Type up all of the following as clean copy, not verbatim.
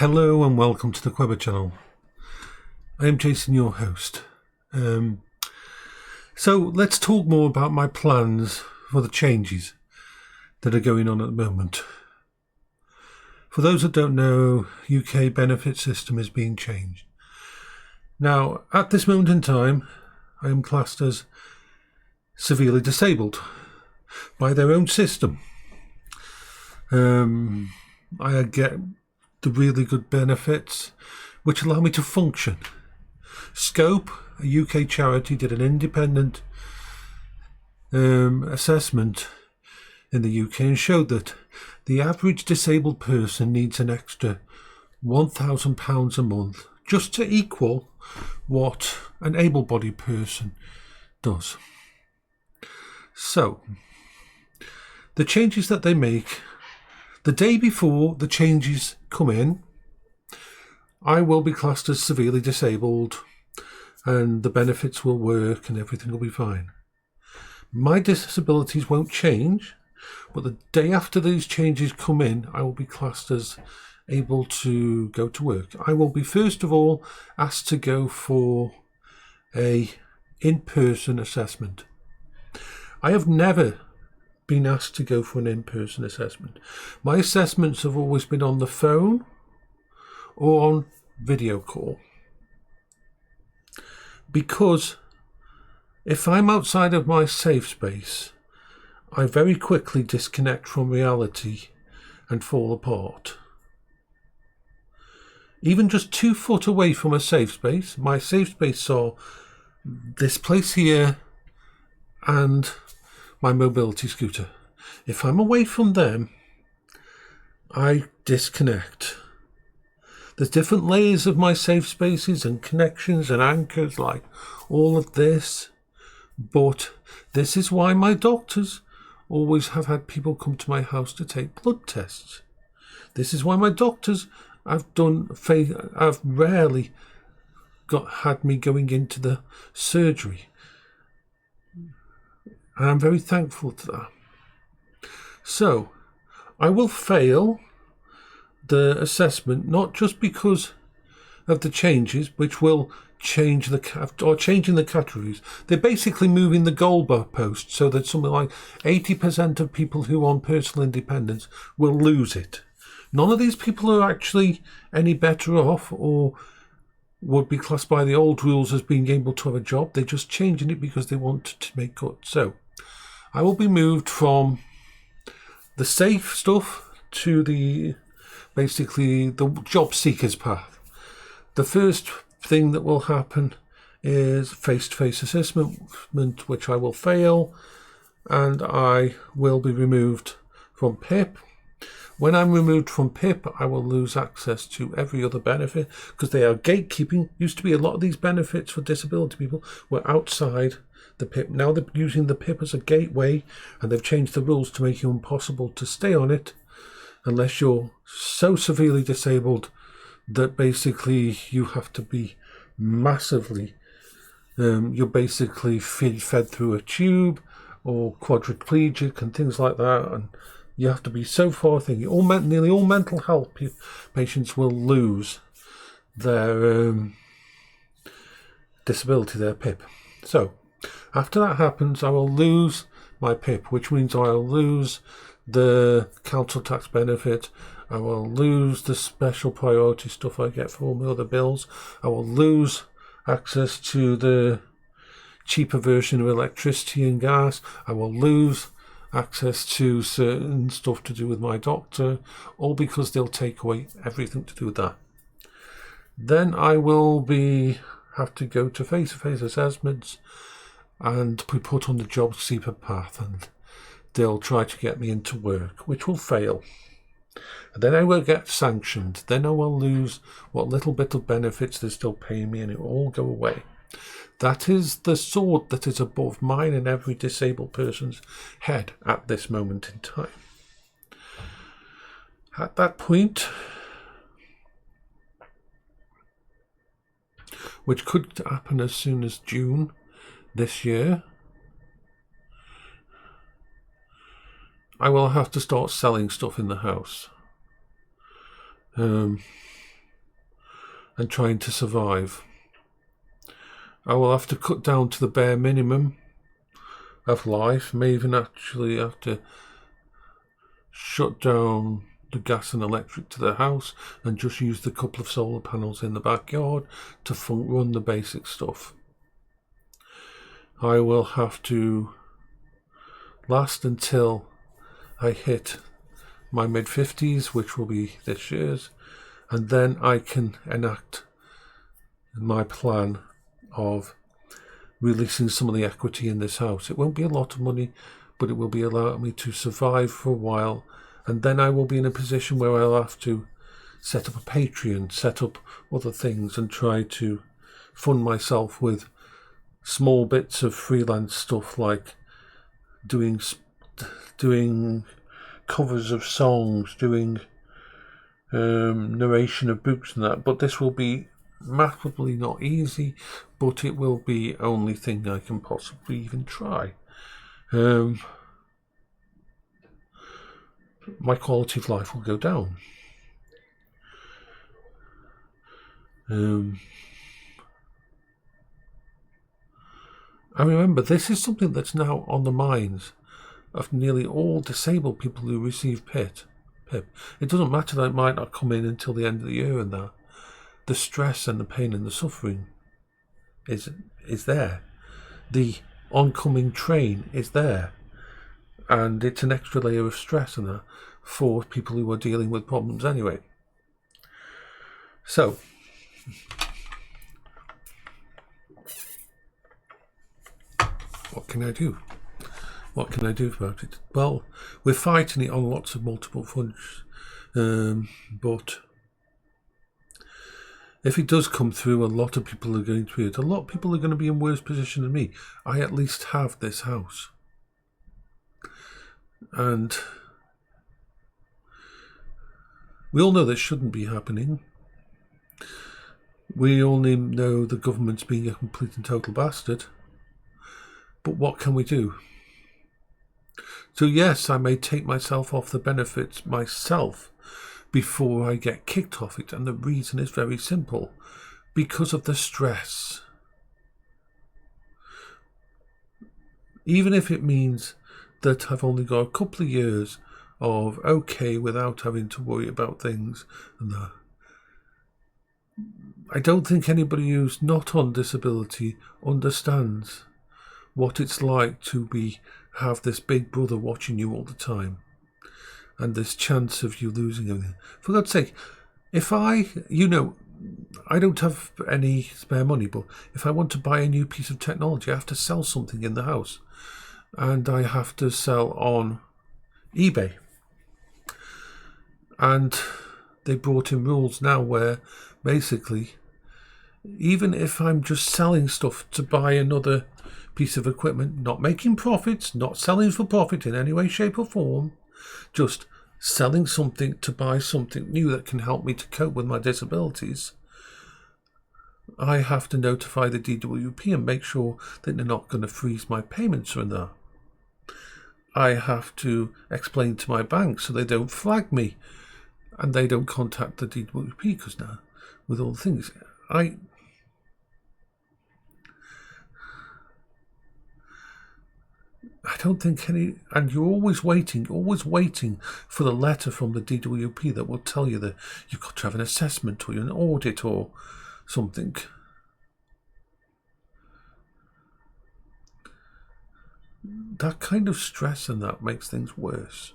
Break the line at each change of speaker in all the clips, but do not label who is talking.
Hello and welcome to the Quibber channel. I am Jason, your host. So let's talk more about my plans for the changes that are going on at the moment. For those that don't know, UK benefit system is being changed. Now, at this moment in time, I am classed as severely disabled by their own system. I get the really good benefits which allow me to function. Scope, a UK charity, did an independent assessment in the UK and showed that the average disabled person needs an extra £1,000 a month just to equal what an able-bodied person does. So, the changes that they make, the day before the changes come in, I will be classed as severely disabled and the benefits will work and everything will be fine. My disabilities won't change, but the day after these changes come in, I will be classed as able to go to work. I will be first of all asked to go for a in-person assessment. I have never been asked to go for an in-person assessment. My assessments have always been on the phone or on video call. Because if I'm outside of my safe space, I very quickly disconnect from reality and fall apart. Even just 2 foot away from a safe space, my safe space saw this place here and my mobility scooter. If I'm away from them, I disconnect. There's different layers of my safe spaces and connections and anchors, like all of this. But this is why my doctors always have had people come to my house to take blood tests. This is why my doctors have rarely had me going into the surgery. And I'm very thankful to that. So, I will fail the assessment not just because of the changes, which will change changing the categories. They're basically moving the goalpost so that something like 80% of people who are on personal independence will lose it. None of these people are actually any better off or would be classed by the old rules as being able to have a job. They're just changing it because they want to make cuts. So I will be moved from the safe stuff to the job seekers path. The first thing that will happen is face-to-face assessment, which I will fail, and I will be removed from PIP. When I'm removed from PIP, I will lose access to every other benefit because they are gatekeeping. Used to be a lot of these benefits for disability people were outside the PIP. Now they're using the PIP as a gateway, and they've changed the rules to make it impossible to stay on it unless you're so severely disabled that basically you have to be massively, you're basically fed through a tube or quadriplegic and things like that, and you have to be so far thinking. Nearly all mental health patients will lose their disability, their PIP. So after that happens, I will lose my PIP, which means I'll lose the council tax benefit. I will lose the special priority stuff I get for all my other bills. I will lose access to the cheaper version of electricity and gas. I will lose access to certain stuff to do with my doctor, all because they'll take away everything to do with that. Then I will have to go to face-to-face assessments and be put on the job seeker path, and they'll try to get me into work, which will fail. And then I will get sanctioned. Then I will lose what little bit of benefits they're still paying me, and it will all go away. That is the sword that is above mine and every disabled person's head at this moment in time. At that point, which could happen as soon as June this year, I will have to start selling stuff in the house. and trying to survive. I will have to cut down to the bare minimum of life. May even actually have to shut down the gas and electric to the house and just use the couple of solar panels in the backyard to run the basic stuff. I will have to last until I hit my mid-50s, which will be this year's, and then I can enact my plan of releasing some of the equity in this house. It won't be a lot of money, but it will be allowing me to survive for a while, and then I will be in a position where I'll have to set up a Patreon, set up other things, and try to fund myself with small bits of freelance stuff like doing covers of songs, doing narration of books and that. But this will be massively not easy, but it will be only thing I can possibly even try. My quality of life will go down. I remember this is something that's now on the minds of nearly all disabled people who receive PIP. It doesn't matter that it might not come in until the end of the year and that. The stress and the pain and the suffering is there. The oncoming train is there. And it's an extra layer of stress and that for people who are dealing with problems anyway. So, what can I do? What can I do about it? Well, we're fighting it on lots of multiple fronts, but if it does come through, a lot of people are going to be it. A lot of people are going to be in worse position than me. I at least have this house. And we all know this shouldn't be happening. We only know the government's being a complete and total bastard. But what can we do? So yes, I may take myself off the benefits myself before I get kicked off it. And the reason is very simple. Because of the stress. Even if it means that I've only got a couple of years of okay without having to worry about things and that. I don't think anybody who's not on disability understands what it's like to have this big brother watching you all the time and this chance of you losing everything. For God's sake, if I don't have any spare money, but if I want to buy a new piece of technology, I have to sell something in the house. And I have to sell on eBay. And they brought in rules now where basically, even if I'm just selling stuff to buy another piece of equipment, not making profits, not selling for profit in any way, shape or form, just selling something to buy something new that can help me to cope with my disabilities, I have to notify the DWP and make sure that they're not going to freeze my payments or that. I have to explain to my bank so they don't flag me and they don't contact the DWP because now, with all the things, I don't think and you're always waiting for the letter from the DWP that will tell you that you've got to have an assessment or an audit or something. That kind of stress and that makes things worse.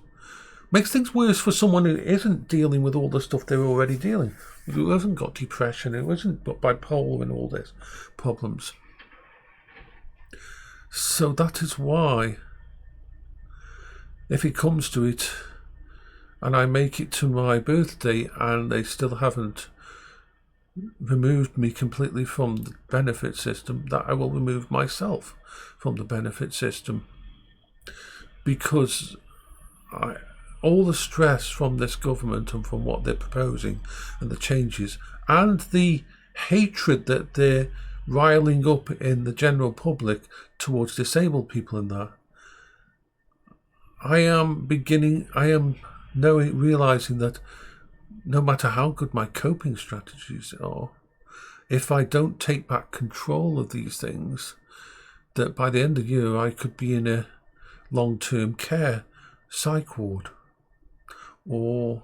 Makes things worse for someone who isn't dealing with all the stuff they're already dealing with, who hasn't got depression, who hasn't got bipolar and all this problems. So that is why, if it comes to it, and I make it to my birthday and they still haven't removed me completely from the benefit system, that I will remove myself from the benefit system, because all the stress from this government and from what they're proposing and the changes and the hatred that they're riling up in the general public towards disabled people and that, I am realizing that no matter how good my coping strategies are, if I don't take back control of these things, that by the end of the year I could be in a long-term care psych ward or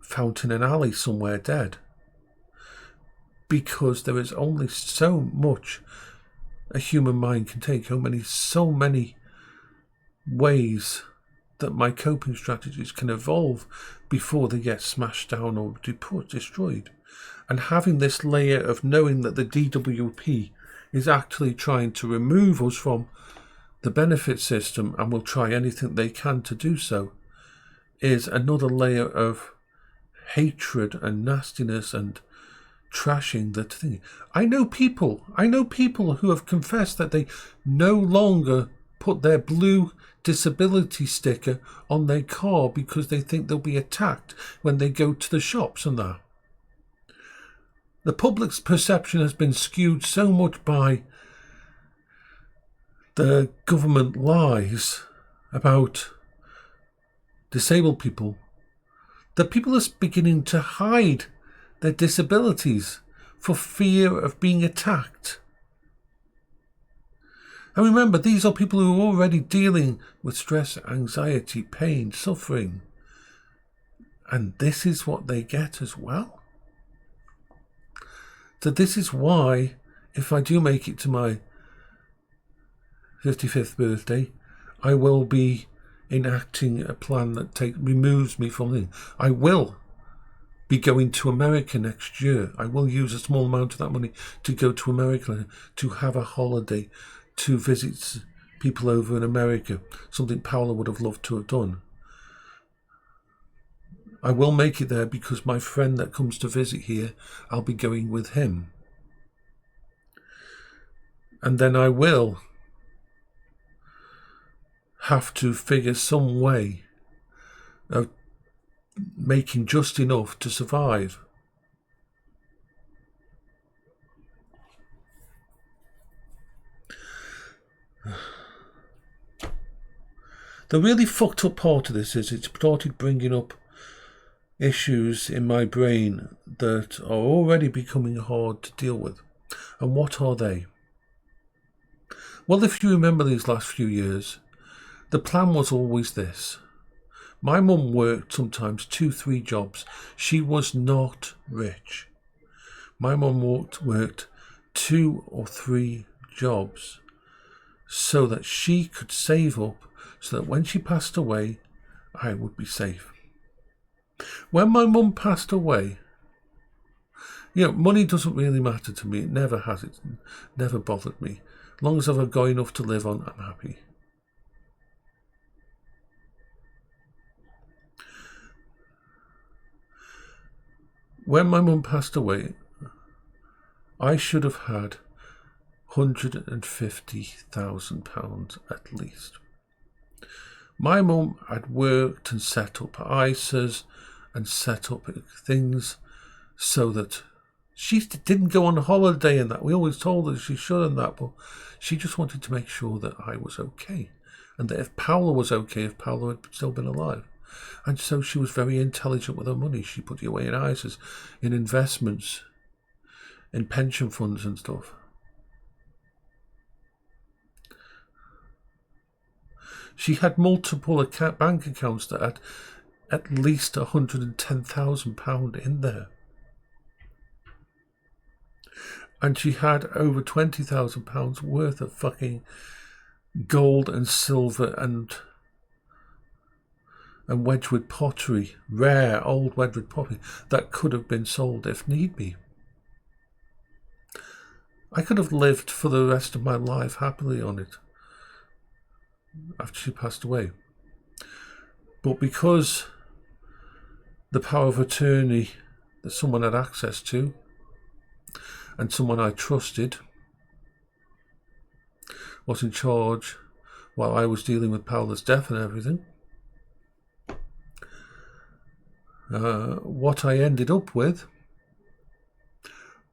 fountain and alley somewhere dead, because there is only so much a human mind can take, so many ways that my coping strategies can evolve before they get smashed down or destroyed. And having this layer of knowing that the DWP is actually trying to remove us from the benefit system and will try anything they can to do so is another layer of hatred and nastiness and trashing the thing. I know people who have confessed that they no longer put their blue disability sticker on their car because they think they'll be attacked when they go to the shops and that. The public's perception has been skewed so much by the government lies about disabled people that people are beginning to hide their disabilities for fear of being attacked. And remember, these are people who are already dealing with stress, anxiety, pain, suffering. And this is what they get as well. So this is why, if I do make it to my 55th birthday, I will be enacting a plan that removes me from it. I will be going to America next year. I will use a small amount of that money to go to America, to have a holiday, to visit people over in America, something Paola would have loved to have done. I will make it there because my friend that comes to visit here, I'll be going with him. And then I will have to figure some way of making just enough to survive. The really fucked up part of this is it's started bringing up issues in my brain that are already becoming hard to deal with. And what are they? Well, if you remember these last few years, the plan was always this. My mum worked sometimes 2-3 jobs. She was not rich. My mum worked 2 or 3 jobs so that she could save up so that when she passed away, I would be safe. When my mum passed away, money doesn't really matter to me. It never has. It never bothered me. As long as I've got enough to live on, I'm happy. When my mum passed away, I should have had £150,000 at least. My mum had worked and set up ISAs and set up things so that she didn't go on holiday and that. We always told her she should and that, but she just wanted to make sure that I was okay. And that if Paola was okay, if Paola had still been alive. And so she was very intelligent with her money. She put it away in ISAs, in investments, in pension funds and stuff. She had multiple bank accounts that had at least £110,000 in there. And she had over £20,000 worth of fucking gold and silver and Wedgwood pottery, rare old Wedgwood pottery, that could have been sold if need be. I could have lived for the rest of my life happily on it after she passed away. But because the power of attorney that someone had access to and someone I trusted was in charge while I was dealing with Paola's death and everything, what I ended up with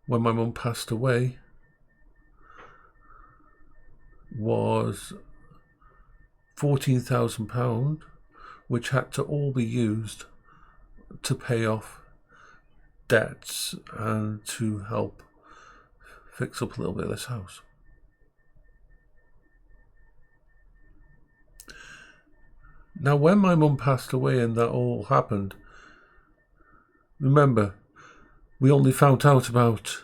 when my mum passed away was £14,000, which had to all be used to pay off debts and to help fix up a little bit of this house. Now, when my mum passed away and that all happened, remember, we only found out about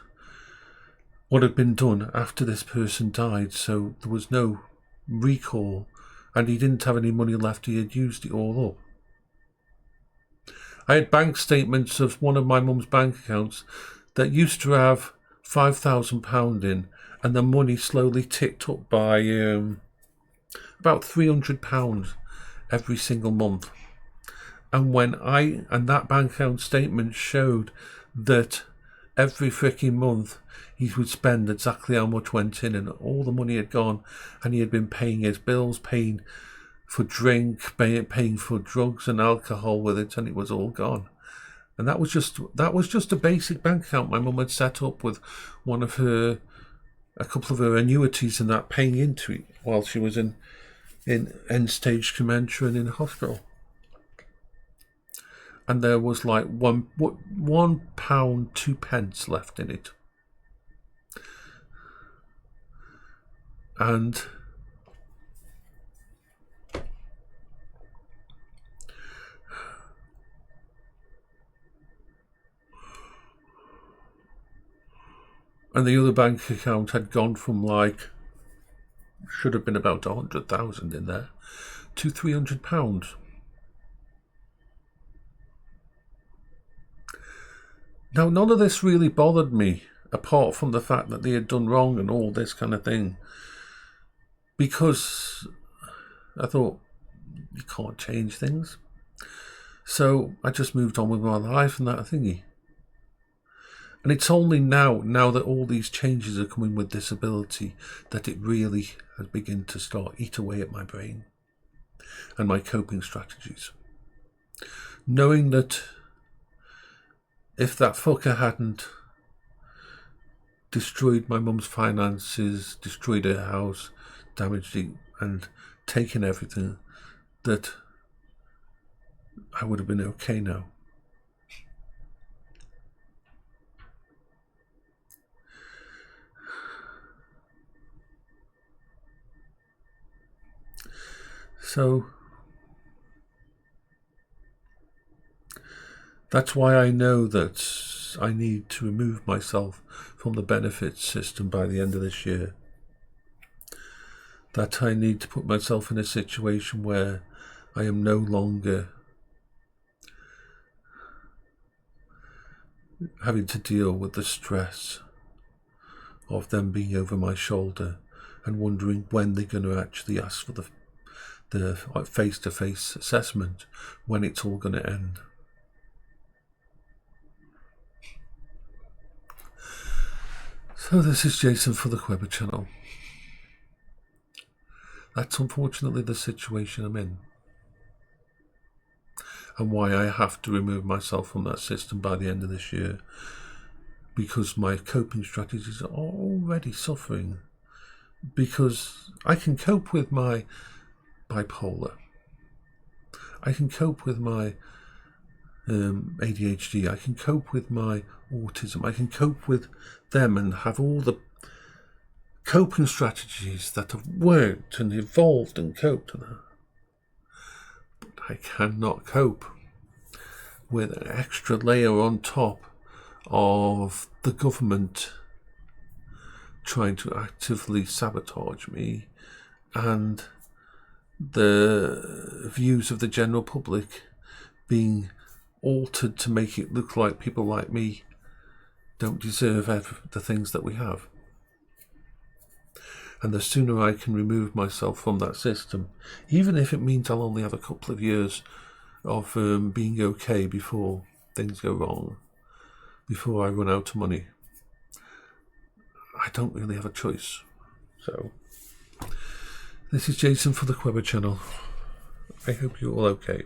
what had been done after this person died, so there was no recall, and he didn't have any money left. He had used it all up. I had bank statements of one of my mum's bank accounts that used to have £5,000 in, and the money slowly ticked up by about £300 every single month. And and that bank account statement showed that every freaking month he would spend exactly how much went in, and all the money had gone, and he had been paying his bills, paying for drink, paying for drugs and alcohol with it, and it was all gone. And that was just a basic bank account my mum had set up with a couple of her annuities and that, paying into it while she was in end stage dementia and in hospital. And there was like £1, 2 pence left in it. And the other bank account had gone from should have been about 100,000 in there, to £300. Now, none of this really bothered me, apart from the fact that they had done wrong and all this kind of thing, because I thought, you can't change things. So I just moved on with my life and that thingy. And it's only now that all these changes are coming with disability, that it really has begun to start eat away at my brain and my coping strategies. Knowing that if that fucker hadn't destroyed my mum's finances, destroyed her house, damaged it, and taken everything, that I would have been okay now. So that's why I know that I need to remove myself from the benefits system by the end of this year. That I need to put myself in a situation where I am no longer having to deal with the stress of them being over my shoulder and wondering when they're going to actually ask for the face-to-face assessment, when it's all going to end. So this is Jason for the Queber channel. That's unfortunately the situation I'm in, and why I have to remove myself from that system by the end of this year, because my coping strategies are already suffering. Because I can cope with my bipolar, I can cope with my ADHD, I can cope with my autism, I can cope with them and have all the coping strategies that have worked and evolved and coped. But I cannot cope with an extra layer on top of the government trying to actively sabotage me, and the views of the general public being altered to make it look like people like me don't deserve the things that we have. And the sooner I can remove myself from that system, even if it means I'll only have a couple of years of being okay before things go wrong, before I run out of money, I don't really have a choice. So this is Jason for the Queber channel. I hope you're all okay.